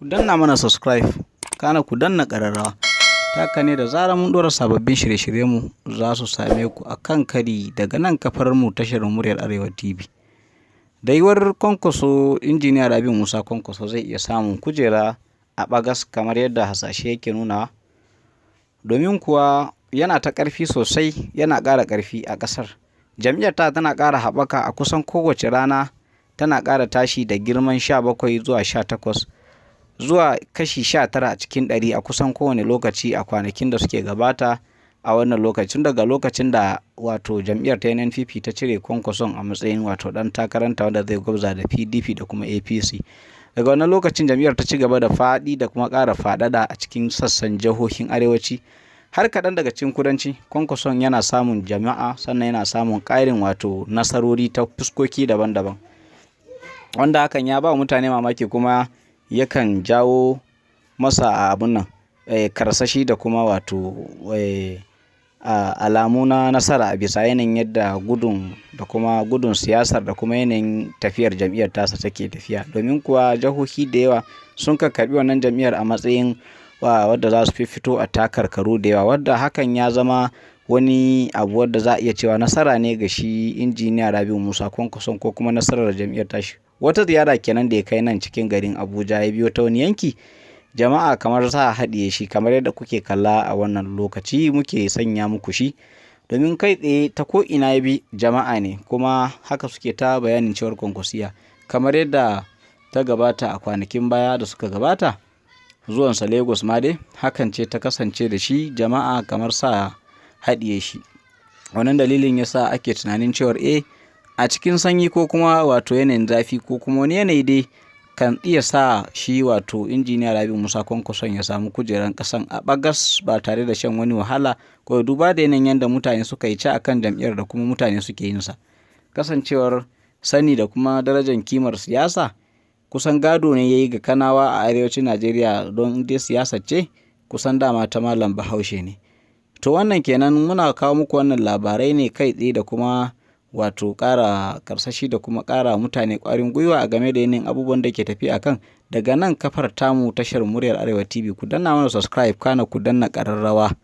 ku danna mana subscribe, kana ku danna ƙararrawa. Haka ne da zarar mun ɗora sababbin shirye-shiryenmu za su same ku a kan kari daga nan kafar mu tashar Muryar Arewa TV. Da yiwuwar Kwankwaso, injiniya Rabi'u Musa Kwankwaso zai iya samun kujera a Ɓagas kamar yadda hasashe yake nunawa. Domin kuwa yana ta ƙarfi sosai, yana ƙara ƙarfi a ƙasar. Jam'iyyar tana ƙara haɓaka a kusan kowace rana, tana ƙara tashi da girman 17 zuwa 18 zuwa kashi 19 a cikin 100 a kusan kowane lokaci a kwanakin da suke gabata a wannan lokacin, daga lokacin da wato jam'iyyar ta NNPP ta cire Kwankwason a matsayin wato ɗan takaranta wanda zai gwabza da PDP da kuma APC. Daga wannan lokacin jam'iyyar ta ci gaba da faɗi da kuma ƙara faɗaɗa a cikin sassan jihohin arewaci har kaɗan daga cikin kudanci. Kwankwason yana samun jama'a, sannan yana samun ƙarin wato nasarori ta fuskoki daban-daban, wanda hakan ya ba mutane mamaki kuma yakan jawo masa abun nan karsashi da kuma wato alamu na nasara a bisa yanayin yadda gudun siyasar da kuma yanayin tafiyar jam'iyyar tasa take tafiya. Domin kuwa jihohi da yawa sun karɓi wannan jam'iyyar a matsayin wadda za su fito a takarkaru da yawa, wadda hakan ya zama wani abu wadda za a iya cewa nasara ne ga shi injiniya Rabi'u Musa Kwankwason, ko kuma nasarar jam'iyyar tashi. Wata ziyara kenan da ya kai nan cikin garin Abuja, ya biyo ta wani yanki, jama'a kamar za a haɗiye shi, kamar yadda kuke kalla a wannan lokaci muke sanya muku shi, domin kai tsaye ta ko ina ya bi jama'a ne, kuma haka suke ta bayanin cewar Kwankwasiya kamar yadda ta gabata a kwanakin baya da suka gabata. Zuwansa Lagos ma dai hakan ce ta kasance da shi, jama'a kamar sa haɗiye shi. Wannan dalilin yasa ake tunanin cewar a cikin sanyi ko kuma wato yanayin zafi ko kuma wani yanayi dai kan iya sa shi wato injiniya Rabi'u Musa Kwankwason ya samu kujeran ƙasan a Ɓagas ba tare da shan wani wahala, ko duba da yanayin yadda mutane suka yi ci akan jam'iyyar da kuma mutane suke yin sa. Kasancewar sani da kuma darajar kimar siyasa kusan gado ne yayi ga Kanawa a arewacin Najeriya, don dai siyasa ce kusan dama ta Malam Bahaushe ne. To wannan kenan, muna kawo muku wannan labarai ne kai tsaye da kuma wato ƙara karsashi da kuma ƙara mutane ƙwarin gwiwa a game da yanayin abubuwan da ke tafiya kan daga nan kafar tamu tashar Muryar Arewa TV. Ku danna mana subscribe, kana ku danna ƙararrawa.